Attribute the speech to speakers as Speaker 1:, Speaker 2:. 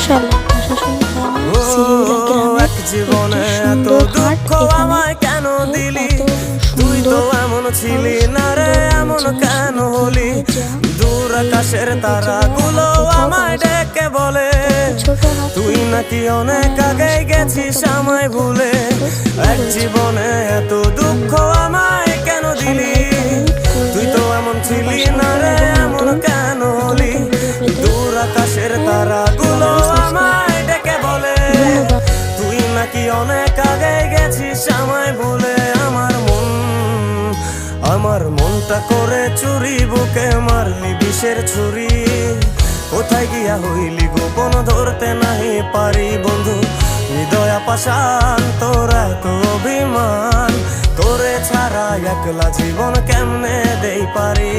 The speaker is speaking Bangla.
Speaker 1: সালে প্রশাসনিক থানা সিরিলা গ্রামে একটি সুন্দর হাট। এখানে
Speaker 2: কেন দিলি
Speaker 1: এত
Speaker 2: তুই তো
Speaker 1: সুন্দর
Speaker 2: এমন ছিলি না রে, এমন কেন হলি? দূর আকাশের তারাগুলো আমায় ডেকে বলে
Speaker 1: ছোট হাট,
Speaker 2: তুই নাকি অনেক আগে গেছিস আমায় ভুলে। এক জীবনে এত দুঃখ আমায় কেন দিলি? তুই তো এমন ছিলি না রে, এমন কেন হলি? দূর আকাশের তারাগুলো আমায় ডেকে বলে তুই নাকি অনেক আগে গেছিস আমায় ভুলে। আমার মনটা করে চুরি, বুকে মারলি বিষের ছুরি। কোথায় গিয়া হইলি গোপন ধরতে নাহি পারি বন্ধু। হৃদয় পাষাণ তোর এত অভিমান, তোরে ছাড়া একলা জীবন কেমনে দেই পারি?